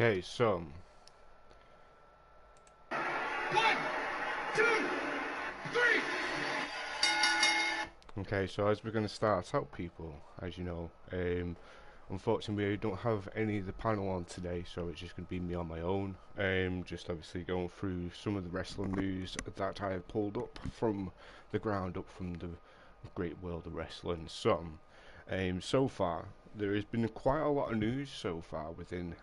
Okay, so One, two, three. as we're going to start out, people, as you know, unfortunately we don't have any of the panel on today, so it's just going to be me on my own. Just obviously going through some of the wrestling news that I have pulled up from the ground up from the great world of wrestling. So far there has been quite a lot of news so far within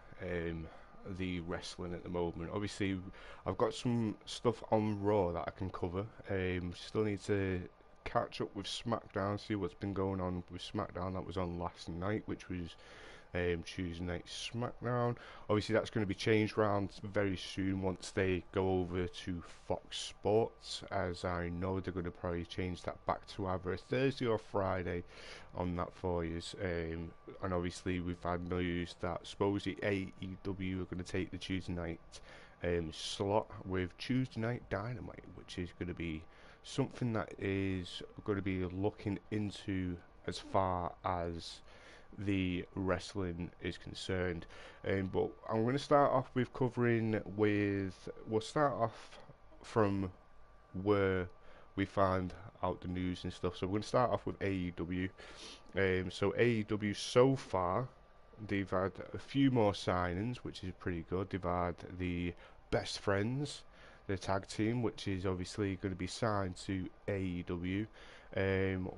the wrestling at the moment. Obviously, I've got some stuff on Raw that I can cover. Still need to catch up with SmackDown, see what's been going on with SmackDown. That was on last night, which was Tuesday Night SmackDown. Obviously, that's going to be changed around very soon once they go over to Fox Sports, as I know they're going to probably change that back to either a Thursday or Friday on that for you. And obviously, we've had news that supposedly AEW are going to take the Tuesday night slot with Tuesday Night Dynamite, which is going to be something that is going to be looking into as far as the wrestling is concerned. But I'm going to start off with covering with. We'll start off from where we find out the news and stuff. So we're going to start off with AEW. So AEW so far, they've had a few more signings, which is pretty good. They've had the Best Friends, the tag team, which is obviously going to be signed to AEW.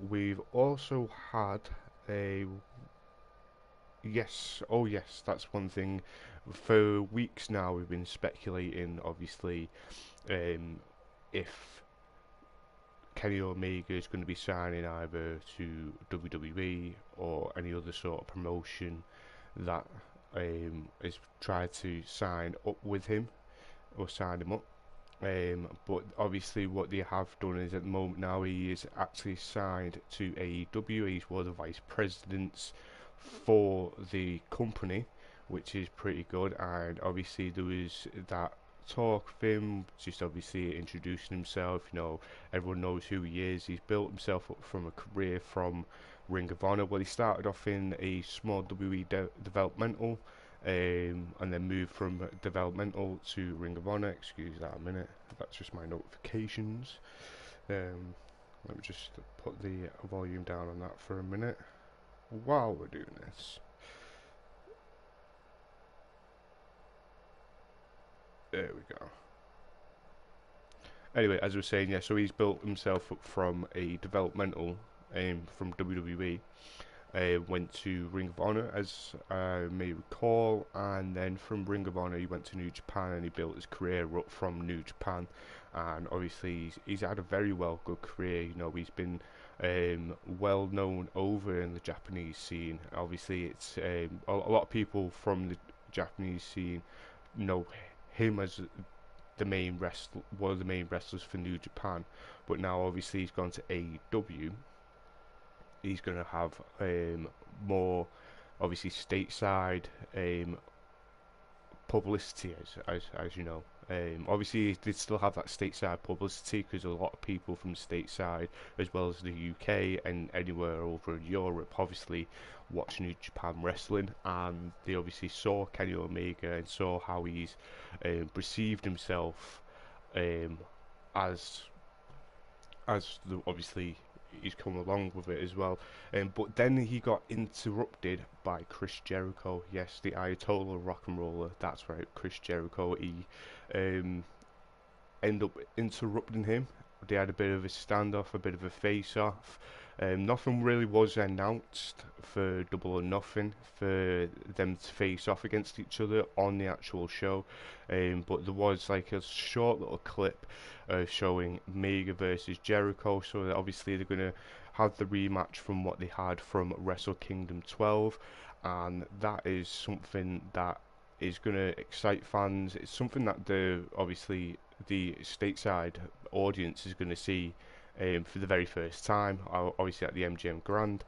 We've also had a Yes, oh yes, that's one thing. For weeks now, we've been speculating, obviously, if Kenny Omega is going to be signing either to WWE or any other sort of promotion that is trying to sign up with him or sign him up. But obviously, what they have done is at the moment now he is actually signed to AEW. He's one of the vice presidents for the company, which is pretty good. And obviously, there was that talk of him just obviously introducing himself. You know, everyone knows who he is. He's built himself up from a career from Ring of Honor. Well, he started off in a small developmental and then moved from developmental to Ring of Honor. Excuse that a minute, that's just my notifications. Let me just put the volume down on that for a minute while we're doing this. There we go. Anyway, as I was saying, yeah, so he's built himself up from a developmental from WWE, went to Ring of Honor, as I may recall, and then from Ring of Honor he went to New Japan and he built his career up from New Japan. And obviously he's had a very good career. You know, he's been well known over in the Japanese scene. Obviously, it's a lot of people from the Japanese scene know him as one of the main wrestlers for New Japan. But now obviously he's gone to AEW. He's going to have more, obviously, stateside publicity, as you know. Obviously, they still have that stateside publicity because a lot of people from stateside, as well as the UK and anywhere over in Europe, obviously watch New Japan Wrestling, and they obviously saw Kenny Omega and saw how he's perceived himself um, as obviously he's come along with it as well. But then he got interrupted by Chris Jericho. Yes, the Ayatollah of rock and roller. That's right, Chris Jericho. He ended up interrupting him. They had a bit of a standoff, a bit of a face-off. Nothing really was announced for Double or Nothing for them to face off against each other on the actual show, but there was like a short little clip showing Mega versus Jericho. So that obviously they're gonna have the rematch from what they had from Wrestle Kingdom 12, and that is something that is gonna excite fans. It's something that the stateside audience is going to see for the very first time, obviously at the MGM Grand.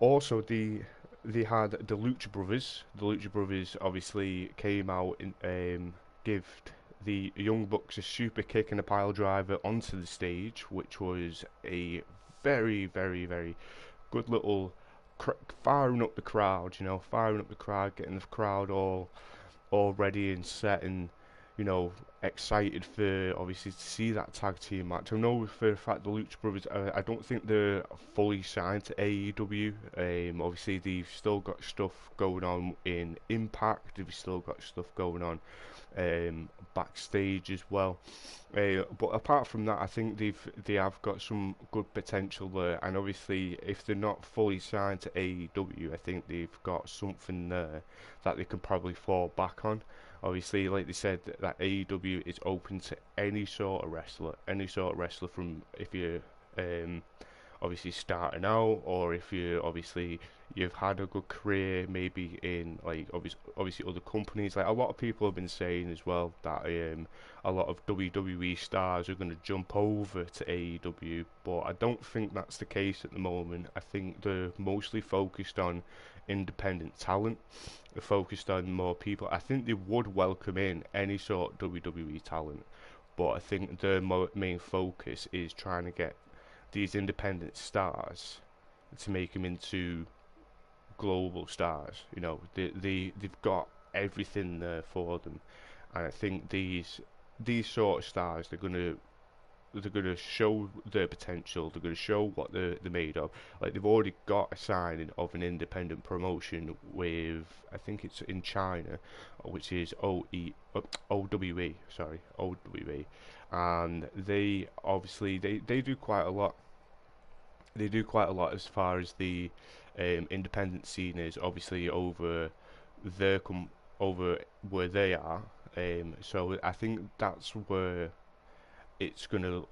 Also, they had the Lucha Brothers. The Lucha Brothers obviously came out and give the Young Bucks a super kick and a pile driver onto the stage, which was a very good little firing up the crowd, firing up the crowd, getting the crowd all ready and set and you know excited for obviously to see that tag team match. I know for a fact the Lucha Brothers, I don't think they're fully signed to AEW. Obviously they've still got stuff going on in Impact. They've still got stuff going on backstage as well. But apart from that, I think they have got some good potential there. And obviously, if they're not fully signed to AEW, I think they've got something there that they can probably fall back on. Obviously, like they said, that AEW is open to any sort of wrestler from if you're um, obviously starting out, or if you obviously you've had a good career, maybe in like obviously other companies. Like a lot of people have been saying as well that a lot of WWE stars are going to jump over to AEW, but I don't think that's the case at the moment. I think they're mostly focused on independent talent. They're focused on more people. I think they would welcome in any sort of WWE talent, but I think their main focus is trying to get these independent stars to make them into global stars. They've got everything there for them, and I think these sort of stars they're gonna show their potential. They're gonna show what they're made of. Like they've already got a signing of an independent promotion with I think it's in China, which is OWE. Sorry, OWE, and they obviously they do quite a lot. They do quite a lot as far as the independent scene is obviously over where they are. So I think that's where it's gonna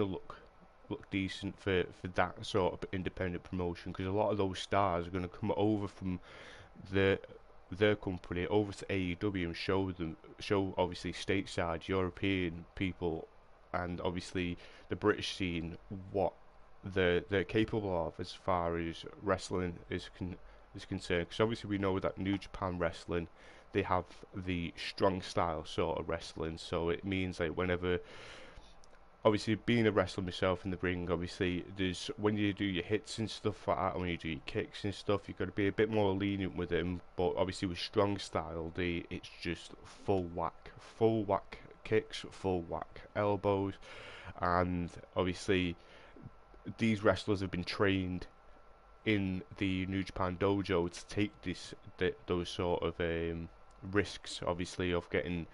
look decent for that sort of independent promotion, because a lot of those stars are gonna come over from their their company over to AEW and show obviously stateside European people and obviously the British scene what they're capable of as far as wrestling is concerned. Because obviously we know that New Japan Wrestling, they have the strong style sort of wrestling, so it means like whenever obviously being a wrestler myself in the ring, obviously there's when you do your hits and stuff like that, when you do your kicks and stuff, you've got to be a bit more lenient with them. But obviously with strong style, it's just full whack kicks, full whack elbows, and obviously these wrestlers have been trained in the New Japan dojo to take those sort of risks, obviously of getting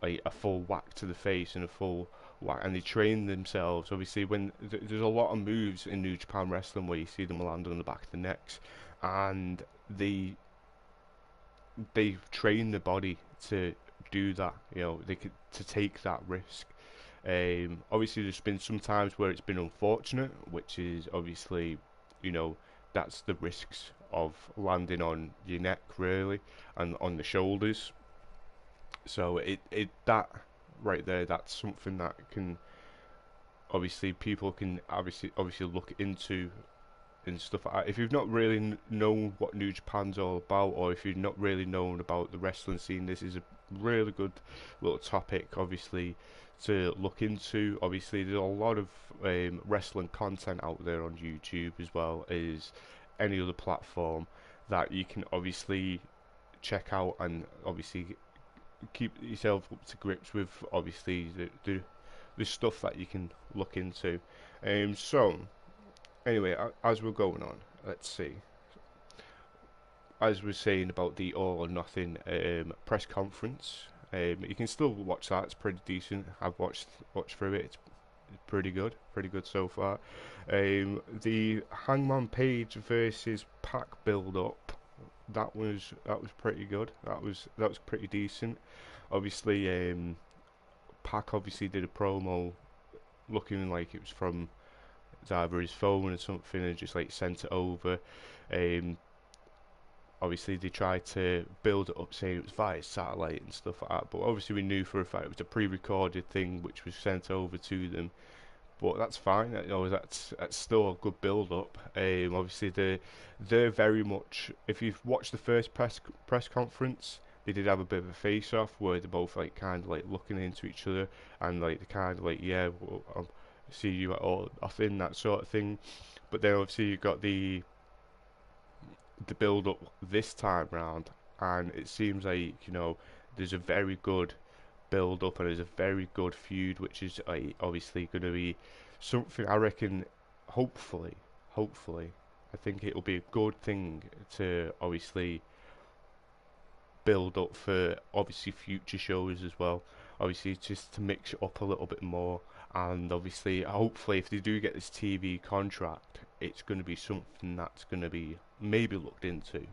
like a full whack to the face and a full whack, and they train themselves. Obviously, when there's a lot of moves in New Japan Wrestling where you see them land on the back of the necks, and they train the body to do that. They could to take that risk. Obviously, there's been some times where it's been unfortunate, which is obviously, you know, that's the risks of landing on your neck really and on the shoulders. So it that right there, that's something that can obviously people can obviously look into and stuff like that. If you've not really known what New Japan's all about, or if you've not really known about the wrestling scene, this is a really good little topic, obviously, to look into. Obviously, there's a lot of wrestling content out there on YouTube as well as any other platform that you can obviously check out and obviously keep yourself up to grips with. Obviously, the stuff that you can look into. So anyway, as we're going on, let's see. As we're saying about the All or Nothing press conference, you can still watch that. It's pretty decent. I've watched through it. It's pretty good so far. The Hangman Page versus Pac build up. That was pretty good. That was pretty decent. Obviously, Pac obviously did a promo looking like it was from either his phone or something and just like sent it over. Um, Obviously they tried to build it up saying it was via satellite and stuff like that, but obviously we knew for a fact it was a pre-recorded thing which was sent over to them. But that's fine. That's still a good build-up. Obviously they're very much. If you've watched the first press conference, they did have a bit of a face-off where they're both like kind of like looking into each other and like they kind of like I'll see you at all nothing, that sort of thing. But then obviously you got the the build up this time round, and it seems like there's a very good build up and there's a very good feud, which is obviously going to be something I reckon. Hopefully, hopefully, I think it will be a good thing to obviously build up for obviously future shows as well. Obviously, just to mix it up a little bit more, and obviously, hopefully, if they do get this TV contract, it's going to be something that's going to be maybe looked into.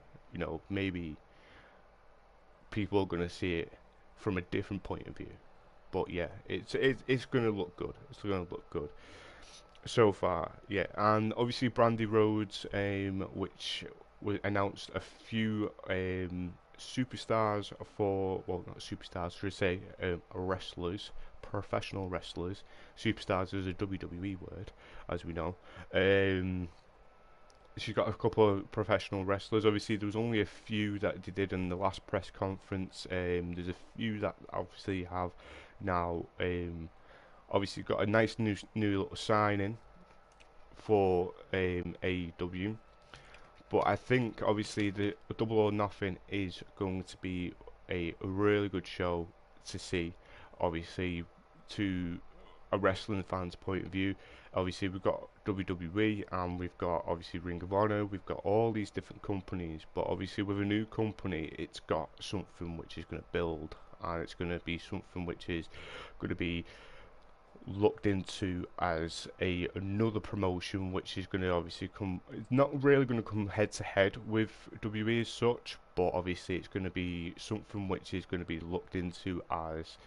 Maybe people are going to see it from a different point of view. But yeah, it's going to look good. It's going to look good so far. Yeah, and obviously Brandy Rhodes, which announced a few superstars for, well, not superstars, should I say, wrestlers, professional wrestlers. Superstars is a WWE word, as we know. She's got a couple of professional wrestlers. Obviously, there was only a few that they did in the last press conference. There's a few that obviously have now. Obviously, got a nice new little signing for AEW. But I think obviously the Double or Nothing is going to be a really good show to see. Obviously, to a wrestling fan's point of view. Obviously, we've got WWE and we've got obviously Ring of Honor. We've got all these different companies, but obviously with a new company, it's got something which is going to build, and it's going to be something which is going to be looked into as another promotion, which is going to obviously come. It's not really going to come head to head with WWE as such, but obviously it's going to be something which is going to be looked into as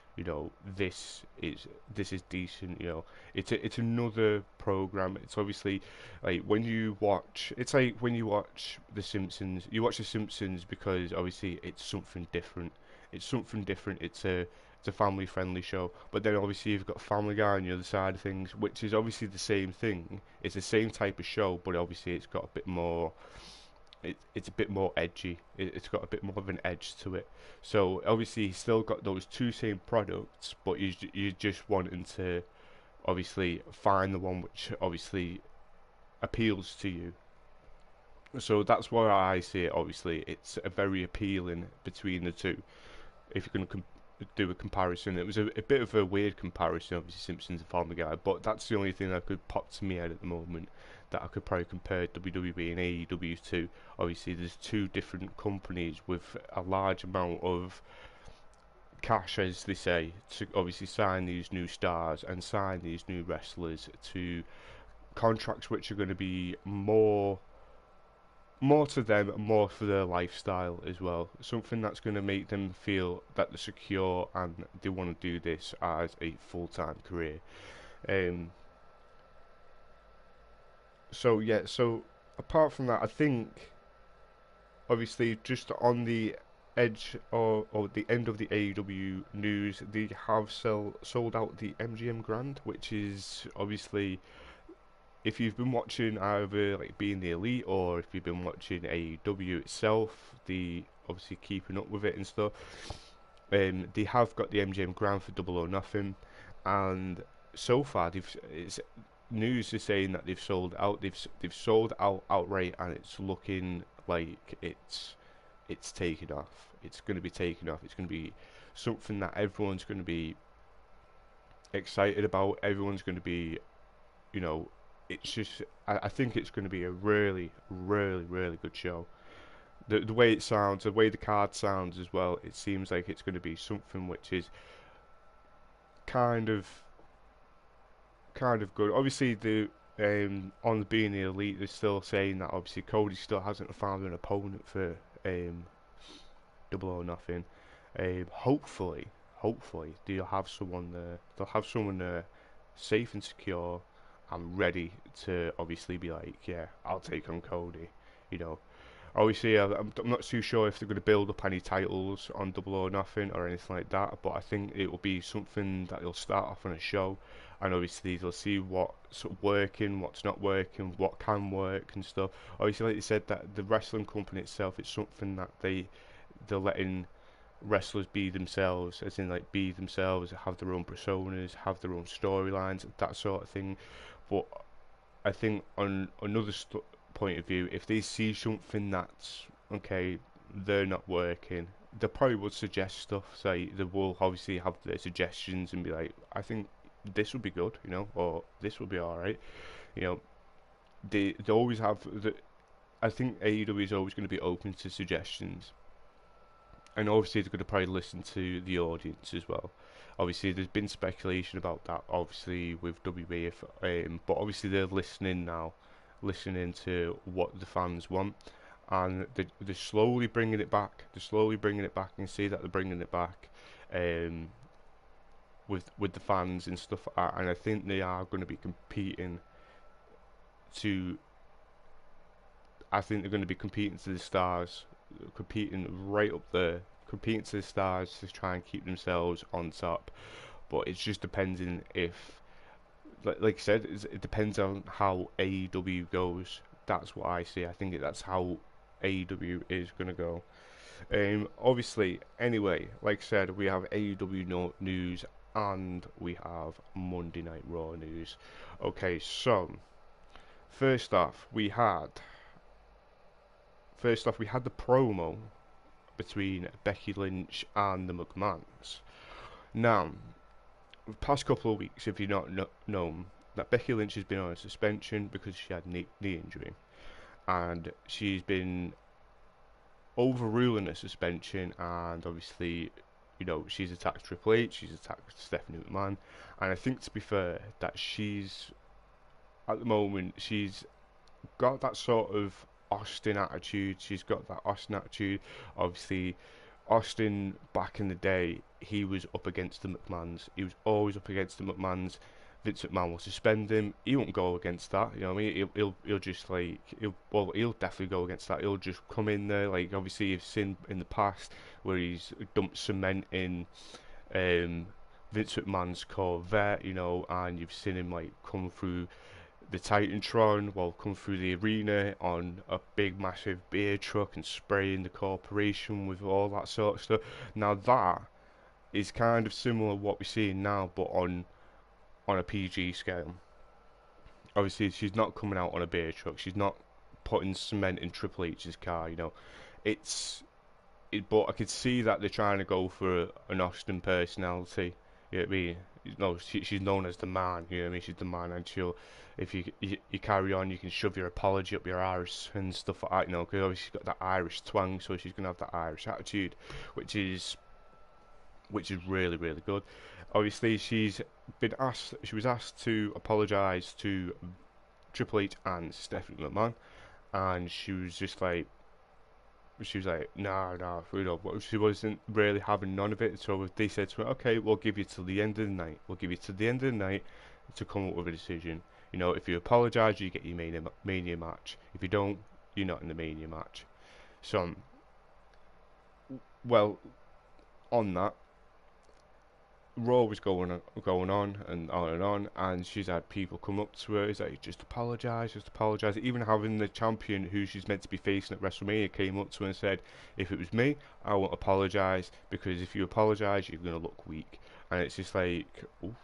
this is decent. It's another program. It's obviously like when you watch. It's like when you watch The Simpsons. You watch The Simpsons because obviously it's something different. It's something different. It's a family friendly show. But then obviously you've got Family Guy on the other side of things, which is obviously the same thing. It's the same type of show, but obviously it's got a bit more. It's a bit more edgy. It's got a bit more of an edge to it. So obviously you still got those two same products, but you're just wanting to obviously find the one which obviously appeals to you. So that's why I see it. Obviously, it's a very appealing between the two. If you're going to do a comparison. It was a bit of a weird comparison, obviously Simpsons and Family Guy, but that's the only thing that could pop to me head at the moment that I could probably compare WWE and AEW to. Obviously, there's two different companies with a large amount of cash, as they say, to obviously sign these new stars and sign these new wrestlers to contracts which are going to be more to them, more for their lifestyle as well. Something that's going to make them feel that they're secure and they want to do this as a full-time career. Um, so yeah, so apart from that, I think obviously just on the edge or the end of the AEW news, they have sold out the MGM Grand, which is obviously, if you've been watching either like Being the Elite or if you've been watching AEW itself, the obviously keeping up with it and stuff, they have got the MGM Grand for Double or Nothing, and so far it's news is saying that they've sold out. They've sold out outright, and it's looking like it's taking off. It's going to be taking off. It's going to be something that everyone's going to be excited about. Everyone's going to be, you know, it's just I think it's going to be a really, really, really good show. The way it sounds, the way the card sounds as well, it seems like it's going to be something which is kind of good. Obviously, the on the Being the Elite, they're still saying that obviously Cody still hasn't found an opponent for Double or Nothing. Hopefully they'll have someone there. They'll have someone there, safe and secure, and ready to obviously be like, yeah, I'll take on Cody. You know, obviously I'm not too sure if they're going to build up any titles on Double or Nothing or anything like that, but I think it will be something that they'll start off on a show, and obviously they'll see what's working, what's not working, what can work and stuff. Obviously, like you said, that the wrestling company itself, it's something that they're letting wrestlers be themselves, as in like be themselves, have their own personas, have their own storylines, that sort of thing. But I think on another point of view, if they see something that's okay, they're not working, they probably would suggest stuff. Say they will obviously have their suggestions and be like, I think this would be good, you know, or this would be all right, you know. They always have the. I think AEW is always going to be open to suggestions, and obviously they're going to probably listen to the audience as well. Obviously, there's been speculation about that, obviously with WBF, but obviously they're listening now, listening to what the fans want, and they're slowly bringing it back. They're slowly bringing it back, and see that they're bringing it back, um, with the fans and stuff like that. And I think they are going to be competing to. I think they're going to be competing to the stars, competing right up there, competing to the stars to try and keep themselves on top. But it's just depending if, like I said, it depends on how AEW goes. That's what I see. I think that's how AEW is going to go. Obviously, anyway, like I said, we have AEW news and we have Monday Night Raw news. Okay, so first off, we had the promo between Becky Lynch and the McMahons. Now, the past couple of weeks, if you've not known, that Becky Lynch has been on a suspension because she had knee injury, and she's been overruling a suspension, and obviously, you know, she's attacked Triple H, she's attacked Stephanie McMahon, and I think, to be fair, that she's at the moment she's got that sort of Austin attitude. She's got that Austin attitude. Obviously, Austin back in the day, he was up against the McMahons. He was always up against the McMahons. Vince McMahon will suspend him. He won't go against that. You know what I mean? He'll just like he'll definitely go against that. He'll just come in there. Like, obviously you've seen in the past where he's dumped cement in Vince McMahon's Corvette, you know, and you've seen him like come through the Titantron, will come through the arena on a big massive beer truck and spraying the corporation with all that sort of stuff. Now that is kind of similar to what we're seeing now, but on a PG scale. Obviously, she's not coming out on a beer truck. She's not putting cement in Triple H's car. You know, but I could see that they're trying to go for an Austin personality. You know what I mean? No, she's known as the man. You know what I mean? She's the man, and she'll, if you carry on, you can shove your apology up your arse and stuff like that. You know, because obviously she's got that Irish twang, so she's gonna have that Irish attitude, which is really really good. Obviously, she was asked to apologise to Triple H and Stephanie McMahon, and she was like, nah, you know, but she wasn't really having none of it. So they said to her, okay, we'll give you till the end of the night. We'll give you till the end of the night to come up with a decision. You know, if you apologise, you get your Mania match. If you don't, you're not in the Mania match. So, well, on that, Raw was going on and on, and she's had people come up to her, is like, just apologise. Even having the champion who she's meant to be facing at WrestleMania came up to her and said, if it was me, I won't apologise, because if you apologise, you're going to look weak. And it's just like, oof,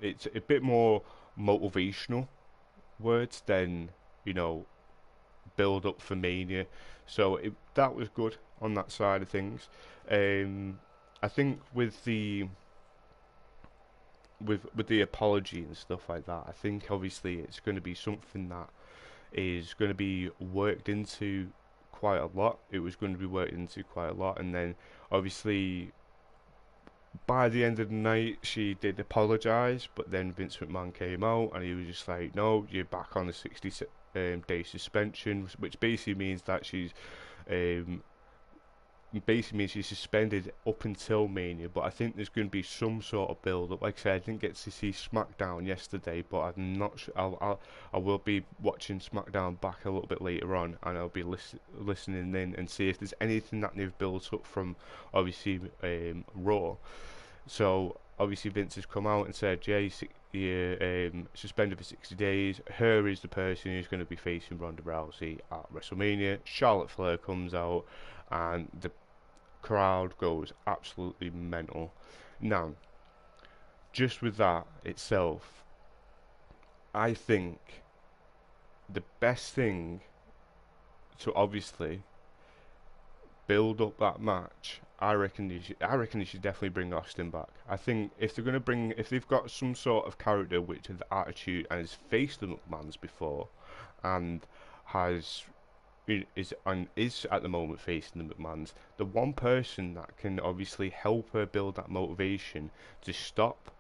it's a bit more motivational words than, you know, build up for Mania. So that was good on that side of things. I think with the apology and stuff like that, I think obviously it's going to be something that is going to be worked into quite a lot. It was going to be worked into quite a lot, and then obviously by the end of the night she did apologise, but then Vince McMahon came out and he was just like, no, you're back on the 60-day suspension, which basically means that she's suspended up until Mania. But I think there's going to be some sort of build up. Like I said, I didn't get to see SmackDown yesterday, but I'm not sure. I will be watching SmackDown back a little bit later on, and I'll be listening in and see if there's anything that they've built up from obviously Raw. So obviously Vince has come out and said, yeah, suspended for 60 days. Her is the person who's going to be facing Ronda Rousey at WrestleMania. Charlotte Flair comes out, and the crowd goes absolutely mental. Now, just with that itself, I think the best thing to obviously build up that match. I reckon they should definitely bring Austin back. I think if they're gonna bring, if they've got some sort of character which has attitude and has faced the McMahons before, and has is at the moment facing the McMahons, the one person that can obviously help her build that motivation to stop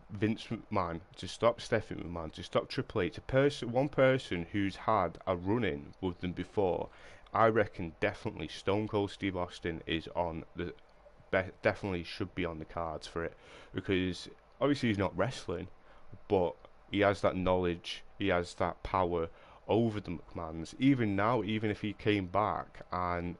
Vince McMahon, to stop Stephanie McMahon, to stop Triple H, one person who's had a run in with them before, I reckon definitely Stone Cold Steve Austin is on the definitely should be on the cards for it, because obviously he's not wrestling, but he has that knowledge, he has that power over the McMahons. Even now, even if he came back and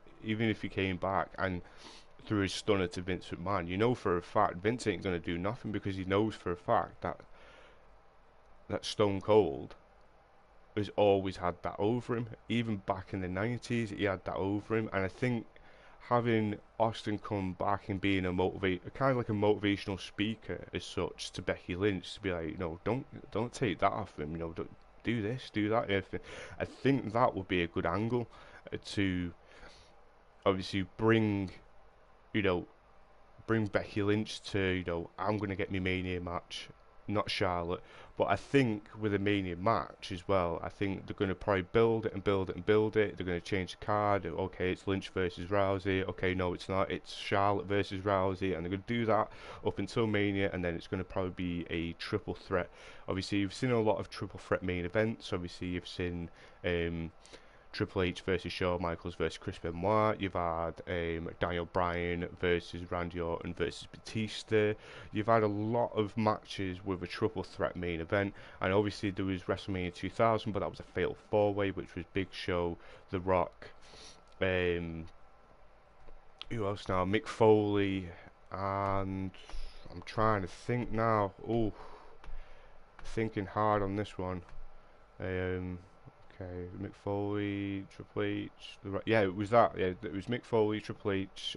threw his stunner to Vince McMahon, you know for a fact Vince ain't gonna do nothing, because he knows for a fact that Stone Cold has always had that over him. Even back in the 90s, he had that over him, and I think having Austin come back and being kind of like a motivational speaker as such to Becky Lynch, to be like, don't take that off him, don't do this, do that. I think that would be a good angle to obviously you know, bring Becky Lynch to, I'm going to get my Mania match, not Charlotte. But I think with a Mania match as well, I think they're going to probably build it and build it and build it. They're going to change the card. Okay, it's Lynch versus Rousey. Okay, no, it's not. It's Charlotte versus Rousey. And they're going to do that up until Mania, and then it's going to probably be a triple threat. Obviously, you've seen a lot of triple threat main events. Obviously, you've seen Triple H versus Shawn Michaels versus Chris Benoit. You've had Daniel Bryan versus Randy Orton versus Batista. You've had a lot of matches with a triple threat main event, and obviously there was WrestleMania 2000, but that was a fatal four-way, which was Big Show, The Rock, who else now? Mick Foley, and I'm trying to think now. Oh, thinking hard on this one. Okay, Mick Foley, Triple H, yeah, it was that. Yeah, it was Mick Foley, Triple H,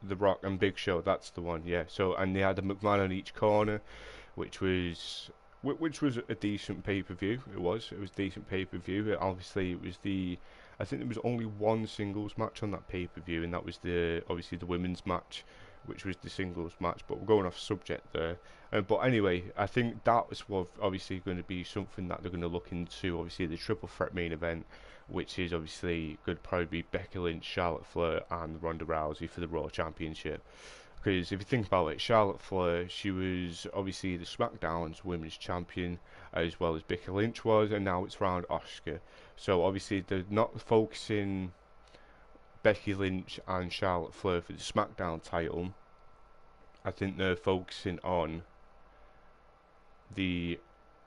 The Rock, and Big Show. That's the one. Yeah. So, and they had a McMahon on each corner, which was a decent pay per view. It was a decent pay per view. Obviously, I think there was only one singles match on that pay per view, and that was obviously the women's match, which was the singles match. But we're going off subject there. But anyway, I think that was obviously going to be something that they're going to look into. Obviously, the triple threat main event, which is obviously going to probably be Becky Lynch, Charlotte Flair, and Ronda Rousey for the Raw Championship. Because if you think about it, Charlotte Flair, she was obviously the SmackDown's Women's Champion, as well as Becky Lynch was, and now it's around Asuka. So obviously they're not focusing Becky Lynch and Charlotte Flair for the SmackDown title. I think they're focusing on the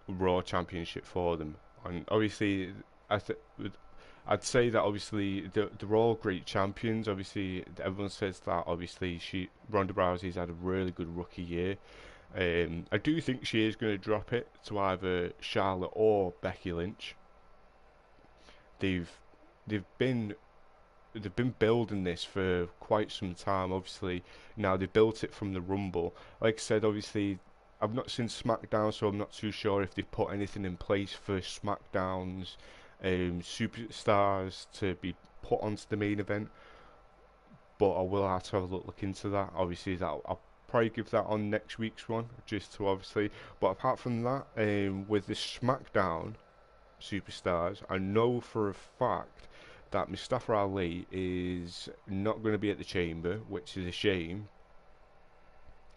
Raw Championship for them. And obviously, I'd say that obviously they're all great champions. Obviously, everyone says that obviously Ronda Rousey's had a really good rookie year. I do think she is going to drop it to either Charlotte or Becky Lynch. They've been building this for quite some time. Obviously, now they built it from the Rumble. Like I said, obviously, I've not seen SmackDown, so I'm not too sure if they've put anything in place for SmackDown's superstars to be put onto the main event. But I will have to have a look into that. Obviously, that I'll probably give that on next week's one, just to obviously. But apart from that, with the SmackDown superstars, I know for a fact that Mustafa Ali is not going to be at the Chamber, which is a shame,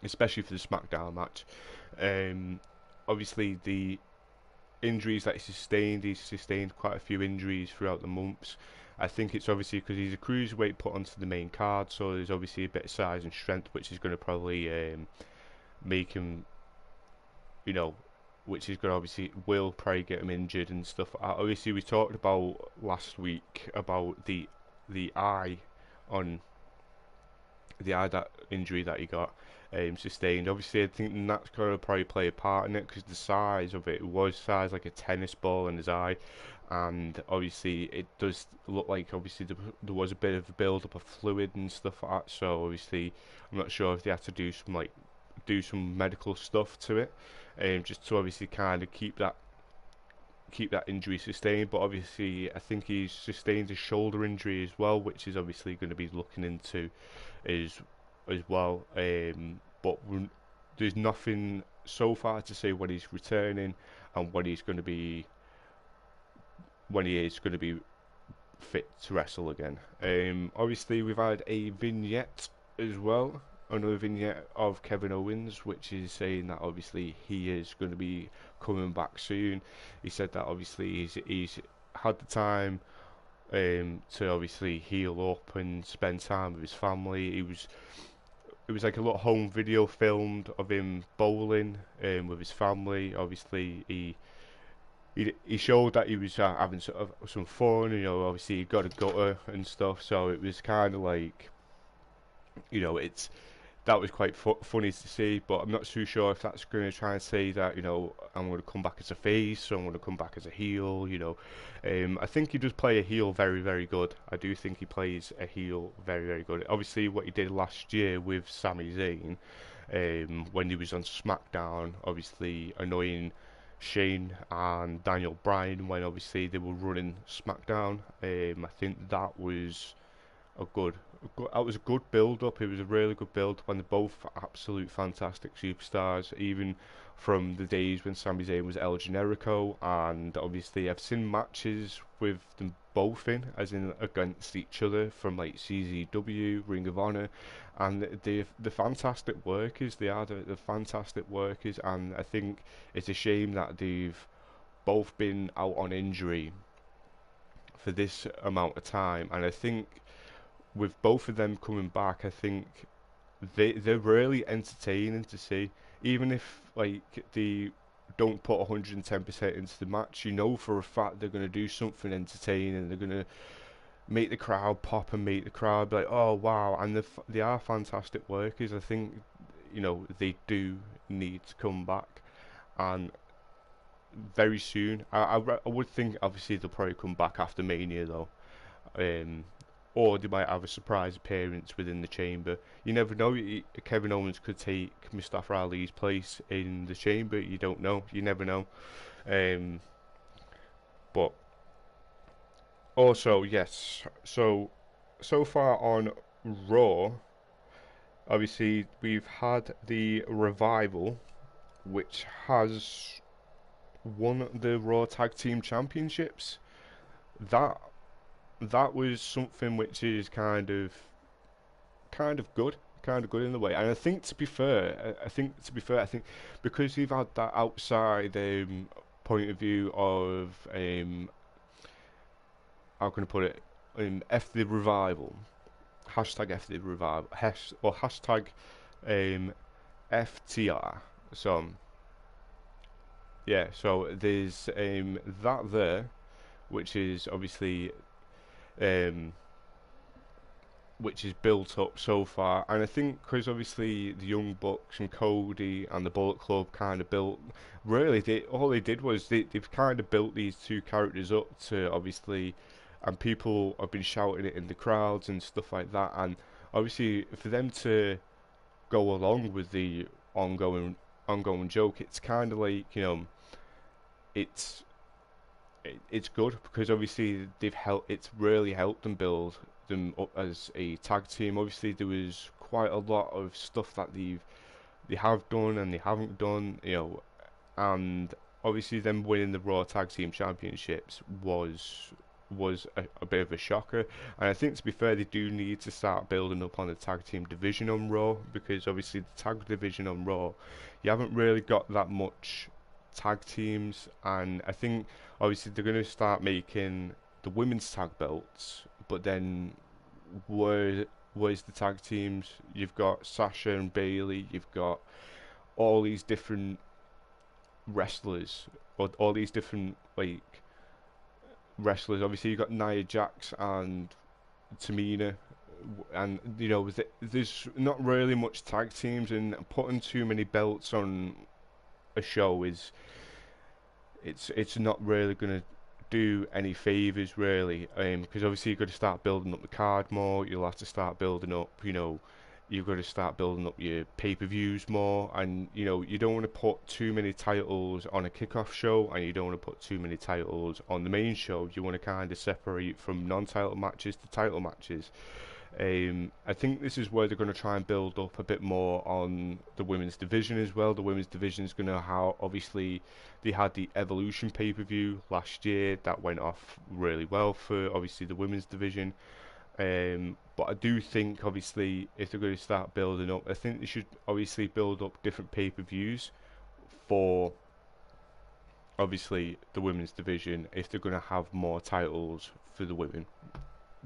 especially for the SmackDown match. Obviously, the injuries that he's sustained quite a few injuries throughout the months. I think it's obviously because he's a cruiserweight put onto the main card, so there's obviously a bit of size and strength, which is going to probably make him, which is going to obviously will probably get him injured and stuff. Obviously, we talked about last week about the eye on that injury that he got sustained. Obviously, I think that's going to probably play a part in it, because the size of it was size like a tennis ball in his eye, and obviously it does look like obviously there was a bit of a build up of fluid and stuff like that. So obviously, I'm not sure if they had to do some medical stuff to it, just to obviously kind of keep keep that injury sustained. But obviously, I think he's sustained a shoulder injury as well, which is obviously going to be looking into as well. But there's nothing so far to say when he's returning and when he is going to be fit to wrestle again. Obviously, we've had a vignette as well, another vignette of Kevin Owens, which is saying that obviously he is going to be coming back soon. He said that obviously he's had the time to obviously heal up and spend time with his family. It was like a little home video filmed of him bowling with his family. Obviously, he showed that he was having sort of some fun. You know, obviously he got a gutter and stuff. So it was kind of like, you know, that was quite funny to see. But I'm not too sure if that's going to try and say that, you know, I'm going to come back as a face, or I'm going to come back as a heel. You know, I think he does play a heel very, very good. I do think he plays a heel very, very good. Obviously, what he did last year with Sami Zayn, when he was on SmackDown, obviously annoying Shane and Daniel Bryan when obviously they were running SmackDown. I think that was a good build up. It was a really good build when they're both absolute fantastic superstars, even from the days when Sami Zayn was El Generico. And obviously I've seen matches with them both in, as in against each other, from like CZW, Ring of Honor, and the fantastic workers. They are the fantastic workers, and I think it's a shame that they've both been out on injury for this amount of time. And I think with both of them coming back, I think they're really entertaining to see. Even if like they don't put 110% into the match, you know for a fact they're going to do something entertaining. They're going to make the crowd pop and make the crowd be like, oh wow. And they are fantastic workers. I think, you know, they do need to come back, and very soon. I would think obviously they'll probably come back after Mania though. Um, or they might have a surprise appearance within the chamber. You never know. Kevin Owens could take Mustafa Ali's place in the chamber. You don't know. You never know. Um, but also, yes. So far on Raw, obviously we've had the Revival, which has won the Raw Tag Team Championships. That that was something which is kind of good in the way. And I think to be fair, I think because we've had that outside point of view of how can I put it, F the revival, hashtag F the revival, or hashtag FTR. So yeah, so there's that there, which is obviously um, which is built up so far. And I think because obviously the Young Bucks and Cody and the Bullet Club kind of built, really, all they did was they've kind of built these two characters up to obviously, and people have been shouting it in the crowds and stuff like that. And obviously, for them to go along with the ongoing joke, it's kind of like, you know, it's it's good because obviously it's really helped them build them up as a tag team. Obviously there was quite a lot of stuff that they have done and they haven't done, you know, and obviously them winning the Raw Tag Team Championships was a bit of a shocker. And I think to be fair, they do need to start building up on the tag team division on Raw, because obviously the tag division on Raw, you haven't really got that much tag teams. And I think obviously they're going to start making the women's tag belts, but then where's the tag teams? You've got Sasha and Bailey, you've got all these different wrestlers, or all these different like wrestlers. Obviously you've got Nia Jax and Tamina, and you know there's not really much tag teams, and putting too many belts on a show is it's not really going to do any favors really, because obviously you've got to start building up the card more. You'll have to start building up, you know, you've got to start building up your pay-per-views more, and you don't want to put too many titles on a kickoff show, and you don't want to put too many titles on the main show. You want to kind of separate from non-title matches to title matches. I think this is where they're going to try and build up a bit more on the women's division as well. The women's division is going to have, obviously, they had the Evolution pay-per-view last year that went off really well for obviously the women's division. But I do think, obviously, if they're going to start building up, I think they should obviously build up different pay-per-views for obviously the women's division if they're going to have more titles for the women.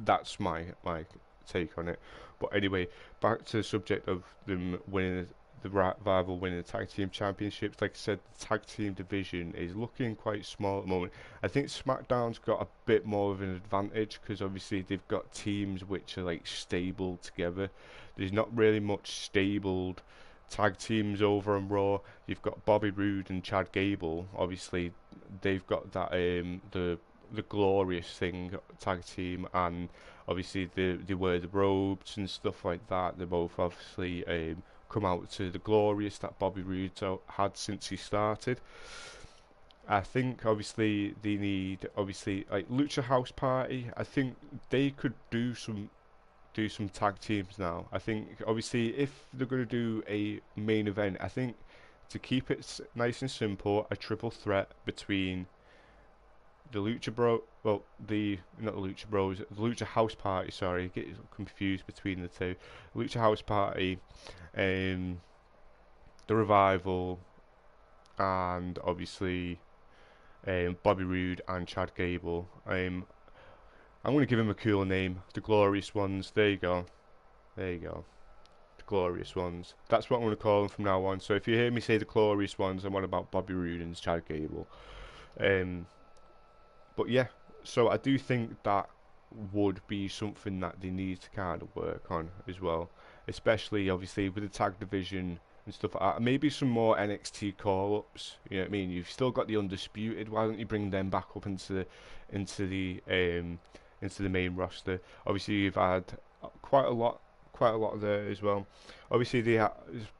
That's my take on it. But anyway, back to the subject of them winning the rival winning the tag team championships. Like I said, the tag team division is looking quite small at the moment. I think SmackDown's got a bit more of an advantage because obviously they've got teams which are like stable together. There's not really much stabled tag teams over on Raw. You've got Bobby Roode and Chad Gable. Obviously, they've got that the glorious thing tag team, and obviously they wear the robes and stuff like that. They both obviously come out to the glorious that Bobby Roode had since he started. I think obviously they need obviously like Lucha House Party. I think they could do some tag teams now. I think obviously if they're going to do a main event, I think to keep it nice and simple, a triple threat between the Lucha Bro, well, the not the Lucha Bros, the Lucha House Party. Sorry, get confused between the two. Lucha House Party, um, the Revival, and obviously Bobby Roode and Chad Gable. I'm going to give him a cool name, the Glorious Ones. There you go, there you go. The Glorious Ones. That's what I'm going to call them from now on. So if you hear me say the Glorious Ones, I'm on about Bobby Roode and Chad Gable. Um, But yeah, so I do think that would be something that they need to kind of work on as well, especially obviously with the tag division and stuff like that. Maybe some more NXT call-ups. You know what I mean? You've still got the Undisputed. Why don't you bring them back up into the into the main roster? Obviously, you've had quite a lot there as well. Obviously,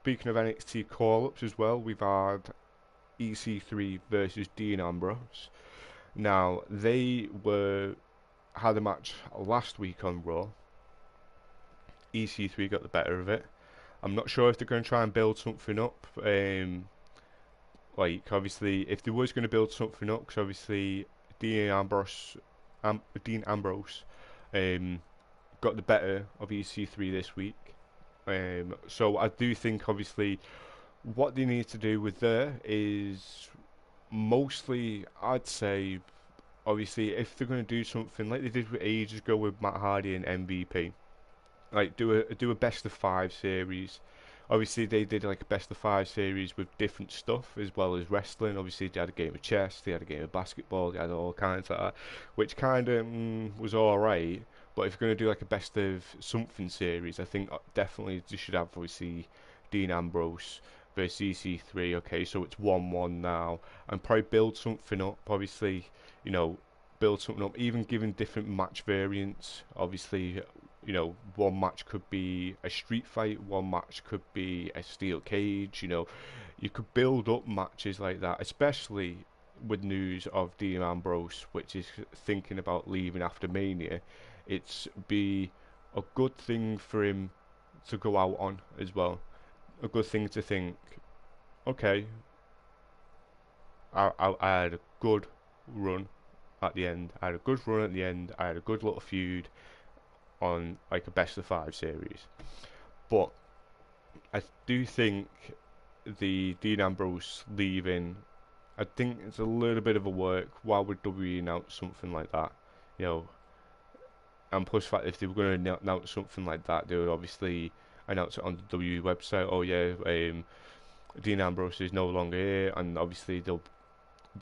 speaking of NXT call-ups as well, we've had EC3 versus Dean Ambrose. Now they had a match last week on Raw. EC3 got the better of it. I'm not sure if they're going to try and build something up. Like obviously, if there was going to build something up, because obviously Dean Ambrose, got the better of EC3 this week. So I do think obviously what they need to do with there is mostly, I'd say, obviously, if they're going to do something like they did with ages ago with Matt Hardy and MVP, like do a best of five series. Obviously, they did like a best of five series with different stuff as well as wrestling. Obviously, they had a game of chess, they had a game of basketball, they had all kinds of that, which kind of was alright. But if you're going to do like a best of something series, I think definitely you should have obviously Dean Ambrose versus EC3. Okay, so it's 1-1 now, and probably build something up. Obviously, build something up, even giving different match variants. Obviously, one match could be a street fight, one match could be a steel cage. You could build up matches like that, especially with news of Dean Ambrose, which is thinking about leaving after Mania. It's be a good thing for him to go out on as well. A good thing to think, okay, I had a good run at the end. I had a good run at the end. I had a good little feud on like a best of five series. But I do think the Dean Ambrose leaving, I think it's a little bit of a work. Why would WWE announce something like that? And plus, fact, if they were going to announce something like that, they would obviously announce it on the WWE website. Oh yeah, Dean Ambrose is no longer here, and obviously they'll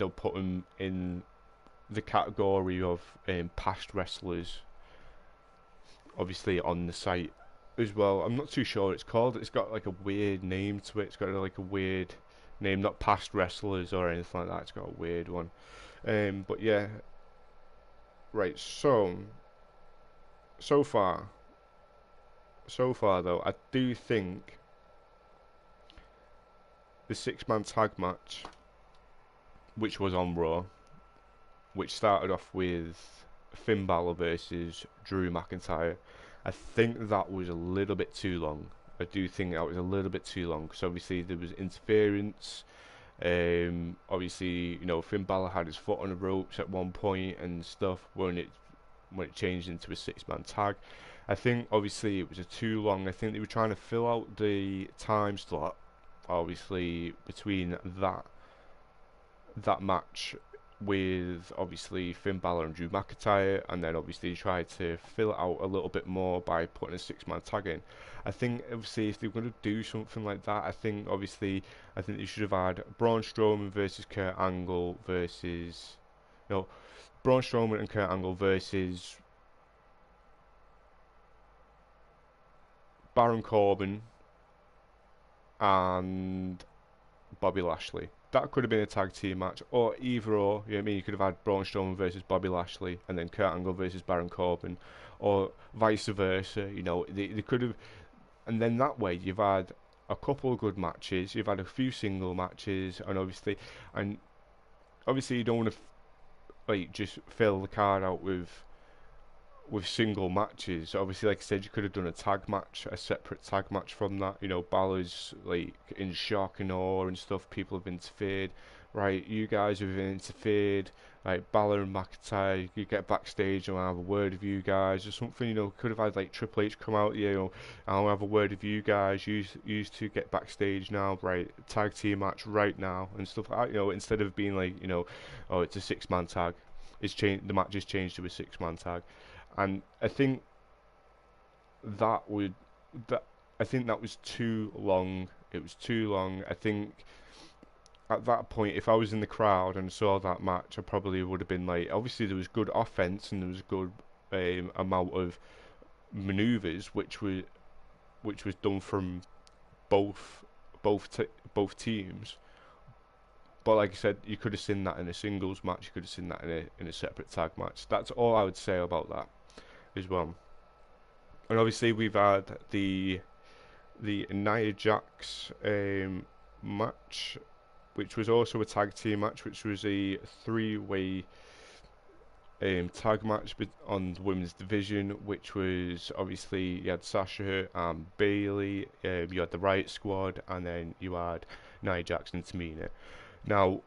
put him in the category of past wrestlers, obviously on the site as well. I'm not too sure what it's called. It's got like a weird name to it. It's got like a weird name, not past wrestlers or anything like that. It's got a weird one. But yeah, right. So far, so far though, I do think the six-man tag match, which was on Raw, which started off with Finn Balor versus Drew McIntyre, I think that was a little bit too long. I do think that was a little bit too long because obviously there was interference. Obviously, Finn Balor had his foot on the ropes at one point and stuff when it changed into a six-man tag. I think obviously it was a too long. I think they were trying to fill out the time slot, obviously between that match with obviously Finn Balor and Drew McIntyre, and then obviously try to fill it out a little bit more by putting a six-man tag in. I think obviously if they're going to do something like that, I think they should have had Braun Strowman versus Kurt Angle versus no Braun Strowman and Kurt Angle versus Baron Corbin and Bobby Lashley. That could have been a tag team match, or either or. You know what I mean? You could have had Braun Strowman versus Bobby Lashley, and then Kurt Angle versus Baron Corbin, or vice versa. They could have, and then that way you've had a couple of good matches. You've had a few single matches, and obviously you don't want to like just fill the card out with single matches. Obviously, like I said, you could have done a tag match, a separate tag match from that. Balor's like in shock and awe and stuff. People have interfered, right? You guys have interfered. Like Balor and McIntyre, you get backstage and I'll have a word with you guys or something. Could have had like Triple H come out. I'll have a word with you guys. Use to get backstage now, right? Tag team match right now and stuff like that. Instead of being like, oh, it's a six-man tag. It's changed. The match is changed to a six-man tag. And I think that would that I think that was too long. It was too long. I think at that point, if I was in the crowd and saw that match, I probably would have been like, obviously there was good offense and there was good amount of maneuvers, which was done from both teams. But like I said, you could have seen that in a singles match. You could have seen that in a separate tag match. That's all I would say about that as well. And obviously we've had the Nia Jax match, which was also a tag team match, which was a three-way tag match on the women's division, which was obviously you had Sasha and Bayley, you had the Riot Squad, and then you had Nia Jax and Tamina. Now,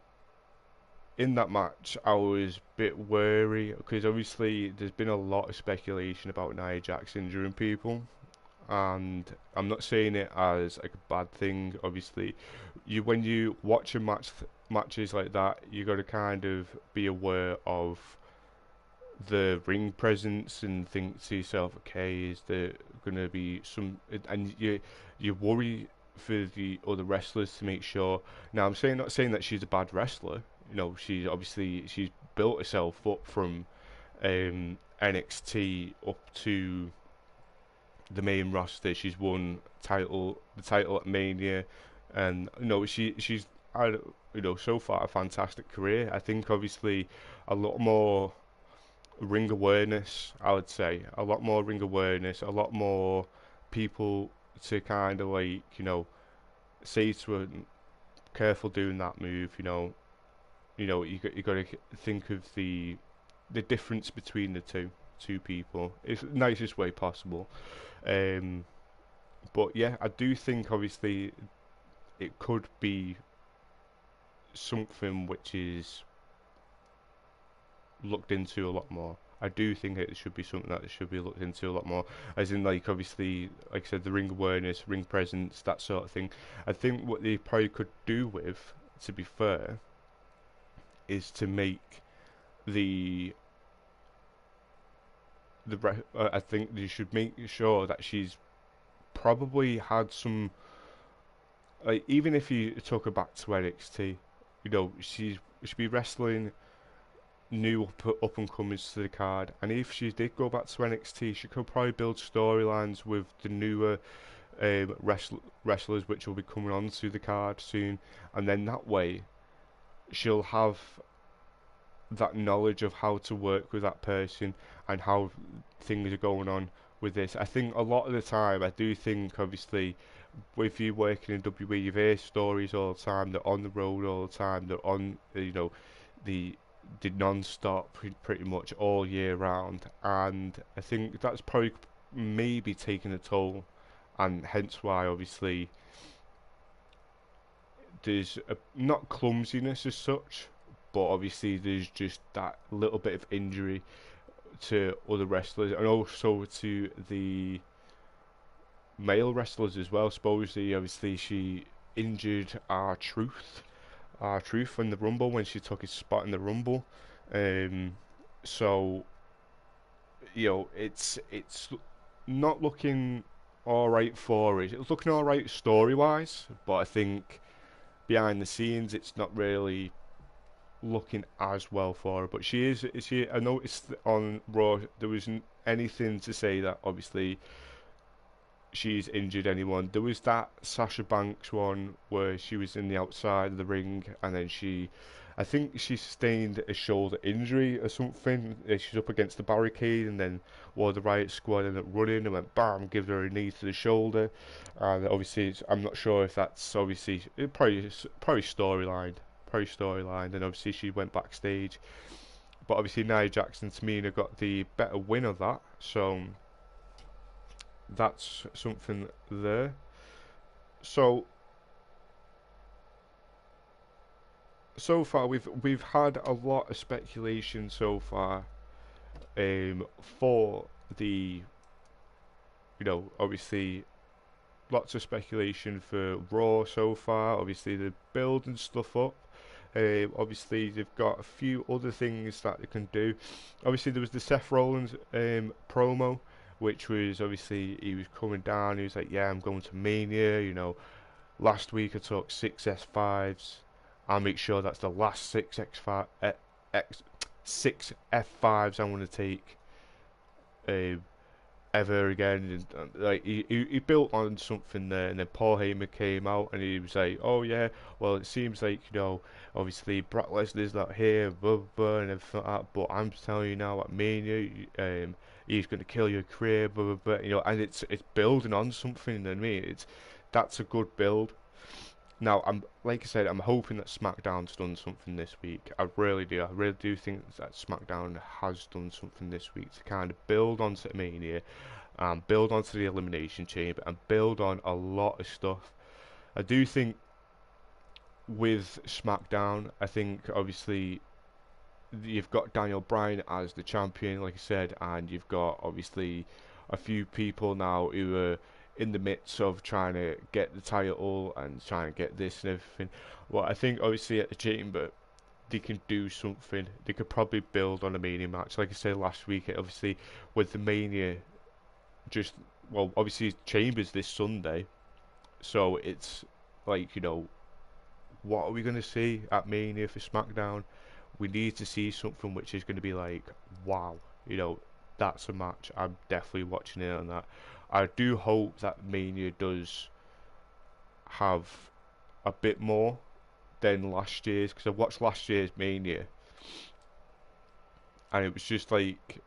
in that match, I was a bit wary because obviously there's been a lot of speculation about Nia Jax injuring people, and I'm not saying it as like a bad thing. Obviously, when you watch matches like that, you got to kind of be aware of the ring presence and think to yourself, okay, is there going to be some, and you worry for the other wrestlers to make sure. Now, not saying that she's a bad wrestler. She's built herself up from NXT up to the main roster. She's won the title at Mania, and she's had so far a fantastic career. I think obviously a lot more ring awareness. I would say a lot more ring awareness, a lot more people to kind of like say to her, careful doing that move. You got to think of the difference between the two people. It's the nicest way possible. But yeah, I do think obviously it could be something which is looked into a lot more. I do think it should be something that should be looked into a lot more, as in like obviously, like I said, the ring awareness, ring presence, that sort of thing. I think what they probably could do with, to be fair, is to make I think they should make sure that she's probably had some, like, even if you took her back to NXT, she'd be wrestling new up and comers to the card, and if she did go back to NXT, she could probably build storylines with the newer wrestlers which will be coming onto the card soon, and then that way she'll have that knowledge of how to work with that person and how things are going on with this. I think a lot of the time, I do think obviously with you working in WWE, you hear stories all the time. They're on the road all the time. They're on, the non-stop pretty much all year round, and I think that's probably maybe taking a toll, and hence why obviously there's not clumsiness as such, but obviously there's just that little bit of injury to other wrestlers and also to the male wrestlers as well. Supposedly, obviously, she injured our truth in the Rumble when she took his spot in the Rumble. Um, so it's not looking all right for it. It's looking all right story wise, but I think behind the scenes, it's not really looking as well for her. But she is. She. I noticed on Raw there wasn't anything to say that obviously she's injured anyone. There was that Sasha Banks one where she was in the outside of the ring and then I think she sustained a shoulder injury or something. She's up against the barricade and then one of the Riot Squad ended up running and went bam, give her a knee to the shoulder. And obviously, I'm not sure if that's obviously probably storyline. Probably storyline, and obviously she went backstage, but obviously Nia Jax and Tamina got the better win of that, so that's something there. So far we've had a lot of speculation so far, for the obviously lots of speculation for Raw so far. Obviously they're building stuff up. Obviously they've got a few other things that they can do. Obviously there was the Seth Rollins promo, which was obviously he was coming down. He was like, "Yeah, I'm going to Mania. Last week I took 6 S5s. I'll make sure that's the last six F5s I'm going to take um, ever again." And, like he built on something there, and then Paul Heyman came out and he was like, "Oh yeah, well it seems like obviously Brock Lesnar's not here, blah, blah, blah, and everything like that. But I'm telling you now, at Mania, he's going to kill your career, blah blah blah." And it's building on something. You know what I mean? That's a good build. Now, like I said, I'm hoping that SmackDown's done something this week. I really do. I really do think that SmackDown has done something this week to kind of build onto Mania, build onto the Elimination Chamber, and build on a lot of stuff. I do think with SmackDown, I think obviously you've got Daniel Bryan as the champion, like I said, and you've got obviously a few people now who are in the midst of trying to get the title and trying to get this and everything. Well, I think obviously at the Chamber they can do something. They could probably build on a Mania match, like I said last week. Obviously, with the Mania, just obviously Chambers this Sunday, so it's like what are we going to see at Mania for SmackDown? We need to see something which is going to be like, wow, that's a match. I'm definitely watching it on that. I do hope that Mania does have a bit more than last year's, because I watched last year's Mania and it was just like,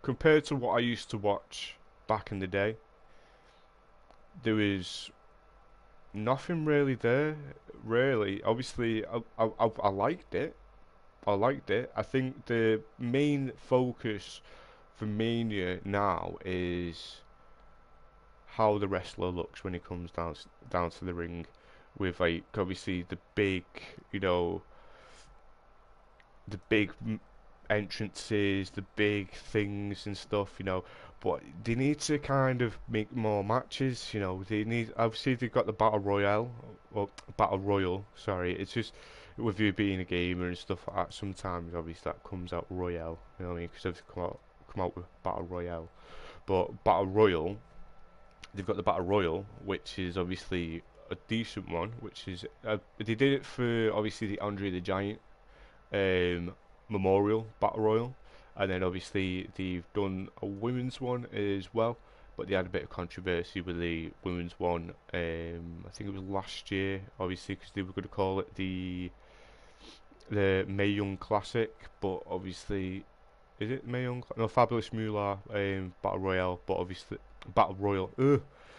compared to what I used to watch back in the day, there was nothing really there. Really, obviously, I liked it. I liked it. I think the main focus for Mania now is how the wrestler looks when he comes down to the ring, with like obviously you know, the big entrances, the big things and stuff, But they need to kind of make more matches, They need, obviously they've got the Battle Royale, or Battle Royal, sorry. It's just with you being a gamer and stuff like that. Sometimes obviously that comes out Royale, you know what I mean? Because they've come out with Battle Royale, but Battle Royal, they've got the Battle Royal, which is obviously a decent one. Which is they did it for obviously the Andre the Giant um, Memorial Battle Royal, and then obviously they've done a women's one as well. But they had a bit of controversy with the women's one. I think it was last year, obviously, because they were going to call it the Mae Young Classic, but obviously is it Mae Young? No, Fabulous Moolah Battle Royale, but obviously Battle Royal.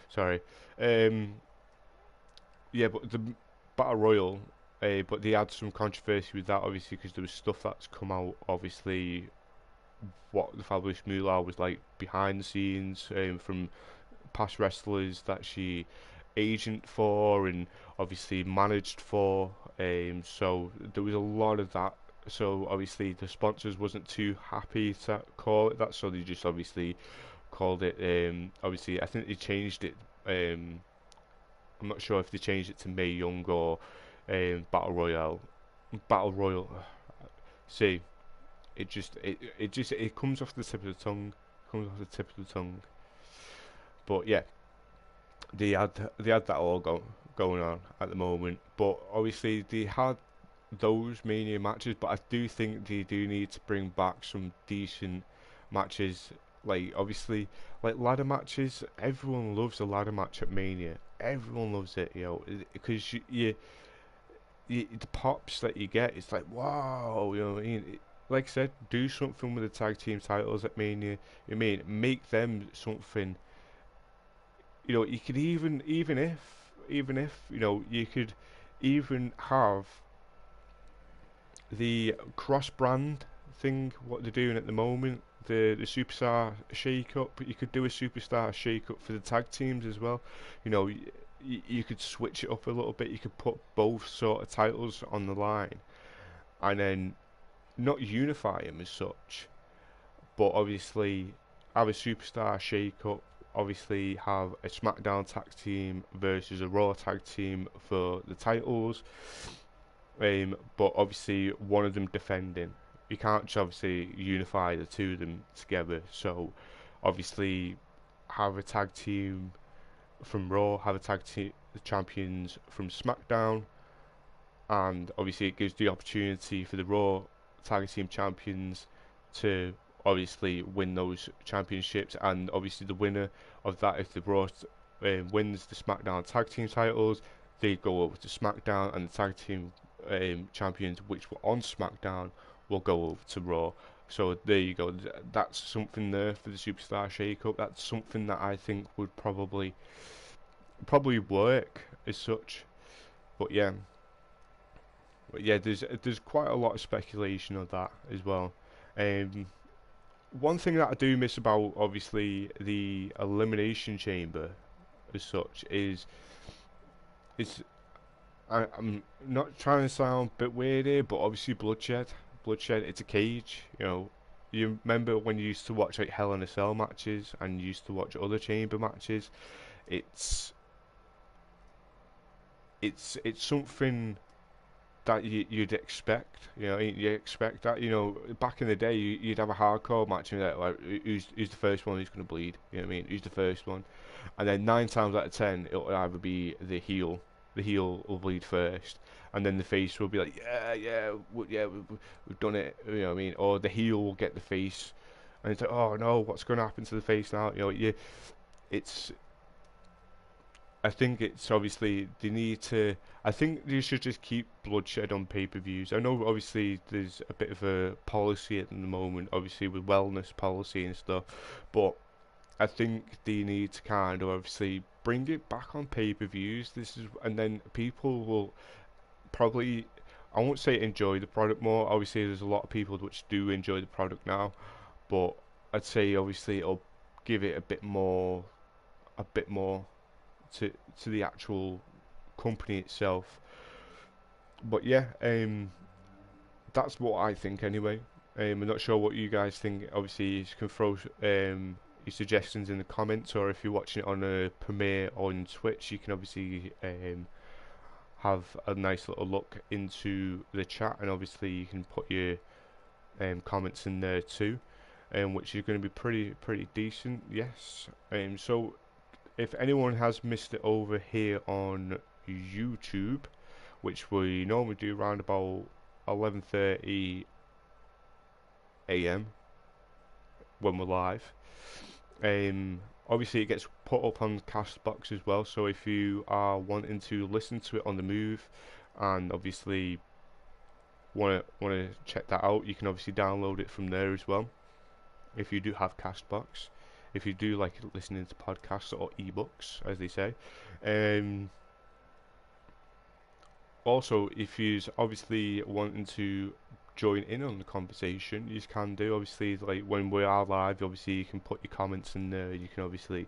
Sorry. Um, yeah, but the Battle Royal. But they had some controversy with that, obviously, because there was stuff that's come out, obviously, what the Fabulous Moolah was like behind the scenes from past wrestlers that she agent for and obviously managed for. So there was a lot of that. So obviously the sponsors wasn't too happy to call it that, so they just obviously called it. Obviously, I think they changed it. I'm not sure if they changed it to Mae Young or Battle Royale. Battle Royal. See, it comes off the tip of the tongue. Comes off the tip of the tongue. But yeah, they had that all going on at the moment. But obviously they had those Mania matches. But I do think they do need to bring back some decent matches. Like obviously, like ladder matches. Everyone loves a ladder match at Mania. Everyone loves it, because the pops that you get. It's like wow, you know what I mean. Like I said, do something with the tag team titles at Mania. I mean, make them something. You could even if you could even have the cross brand thing, what they're doing at the moment, the superstar shake up. You could do a superstar shake up for the tag teams as well. You could switch it up a little bit. You could put both sort of titles on the line, and then not unify them as such, but obviously have a superstar shake up. Obviously, have a SmackDown tag team versus a Raw tag team for the titles. But obviously, one of them defending. You can't just obviously unify the two of them together. So, obviously, have a tag team from Raw, have a tag team the champions from SmackDown, and obviously it gives the opportunity for the Raw tag team champions to obviously win those championships, and obviously the winner of that, if the Raw wins the SmackDown tag team titles, they go over to SmackDown, and the tag team champions which were on SmackDown will go over to Raw. So there you go. That's something there for the Superstar Shake-Up. That's something that I think would probably work as such. But yeah, there's quite a lot of speculation of that as well. Um, One thing that I do miss about obviously the Elimination Chamber as such is I'm not trying to sound a bit weird here, but obviously bloodshed. It's a cage. You remember when you used to watch like Hell in a Cell matches and you used to watch other chamber matches. It's it's something that you'd expect. You expect that. Back in the day, you'd have a hardcore match and like who's the first one who's going to bleed. You know what I mean? Who's the first one? And then 9 times out of 10, it'll either be the heel. The heel will bleed first, and then the face will be like, we've done it. You know what I mean? Or the heel will get the face, and it's like, oh no, what's going to happen to the face now? It's I think it's obviously they need to. I think they should just keep bloodshed on pay-per-views. I know obviously there's a bit of a policy at the moment, obviously with wellness policy and stuff, but I think they need to kind of obviously bring it back on pay-per-views. And then people will probably, I won't say enjoy the product more. Obviously, there's a lot of people which do enjoy the product now, but I'd say obviously it'll give it a bit more to the actual company itself. But yeah, that's what I think anyway. I'm not sure what you guys think. Obviously, you can throw your suggestions in the comments, or if you're watching it on a premiere on Twitch, you can obviously have a nice little look into the chat, and obviously you can put your comments in there too, which is going to be pretty decent. Yes. So if anyone has missed it over here on YouTube, which we normally do around about 11:30 a.m. when we're live, obviously it gets put up on Castbox as well. So if you are wanting to listen to it on the move, and obviously want to check that out, you can obviously download it from there as well. if you do have Castbox, if you do like listening to podcasts or ebooks, as they say. Um, Also, if you's obviously wanting to join in on the conversation, you can do. Obviously, like when we are live, obviously you can put your comments in there. You can obviously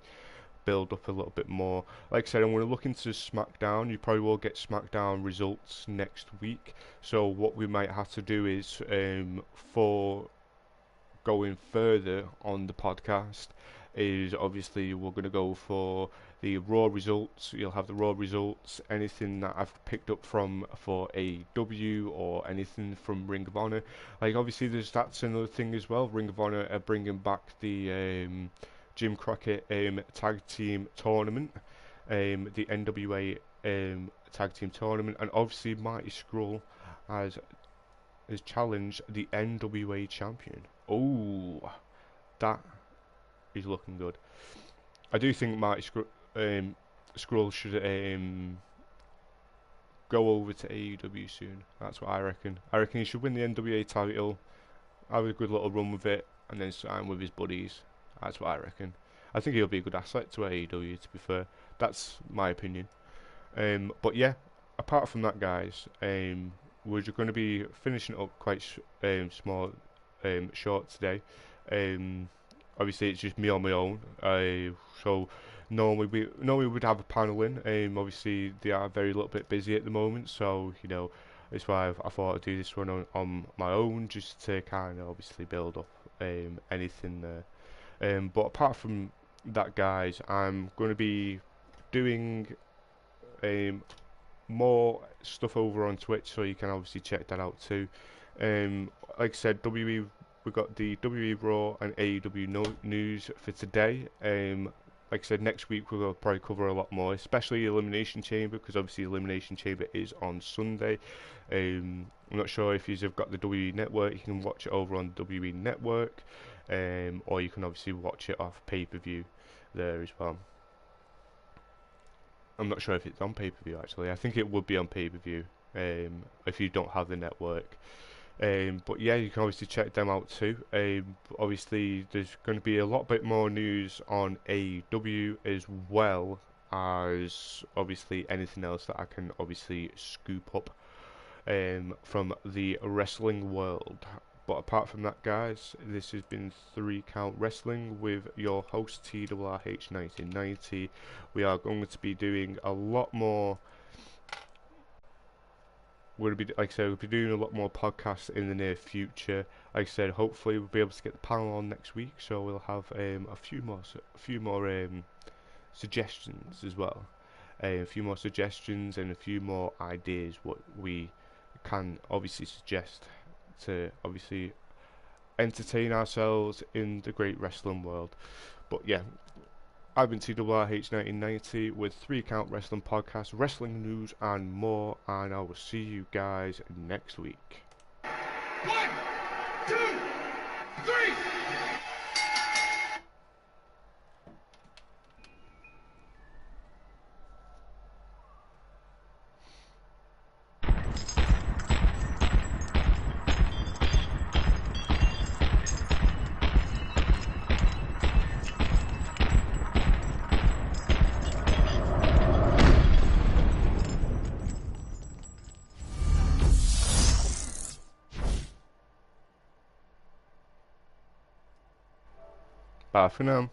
build up a little bit more. Like I said, I'm going to look into SmackDown. You probably will get SmackDown results next week. So what we might have to do is, for going further on the podcast, is obviously we're going to go for the Raw results. You'll have the Raw results, anything that I've picked up from for AEW or anything from Ring of Honor. Like obviously that's another thing as well. Ring of Honor are bringing back the Jim Crockett tag team tournament, the NWA tag team tournament, and obviously Marty Scurll has challenged the NWA champion. Oh, that is looking good. I do think Marty Scurll should go over to AEW soon. That's what I reckon. I reckon he should win the NWA title, have a good little run with it, and then sign with his buddies. That's what I reckon. I think he'll be a good asset to AEW, to be fair. That's my opinion. But yeah, apart from that, guys, we're just going to be finishing up quite short today. Obviously, it's just me on my own. So normally we'd have a panel in. Obviously, they are very little bit busy at the moment, so you know that's why I thought I'd do this one on my own, just to kind of obviously build up anything there. But apart from that, guys, I'm going to be doing more stuff over on Twitch, so you can obviously check that out too. Like I said, we've got the WWE Raw and AEW news for today. Like I said, next week we'll probably cover a lot more, especially Elimination Chamber, because obviously Elimination Chamber is on Sunday. I'm not sure if you've got the WWE Network. You can watch it over on WWE Network, or you can obviously watch it off pay-per-view there as well. I'm not sure if it's on pay-per-view actually. I think it would be on pay-per-view if you don't have the network. But yeah, you can obviously check them out too. Obviously, there's going to be a lot bit more news on AEW, as well as obviously anything else that I can obviously scoop up from the wrestling world. But apart from that, guys, this has been 3 Count Wrestling with your host TRRH1990. We are going to be doing a lot more. Like I said, we'll be doing a lot more podcasts in the near future. Like I said, hopefully we'll be able to get the panel on next week, so we'll have a few more suggestions as well. A few more suggestions and a few more ideas what we can obviously suggest to obviously entertain ourselves in the great wrestling world. But yeah, I've been TRRH1990 with 3 Count Wrestling Podcast, wrestling news and more, and I will see you guys next week. 1, 2, 3. Bye for now.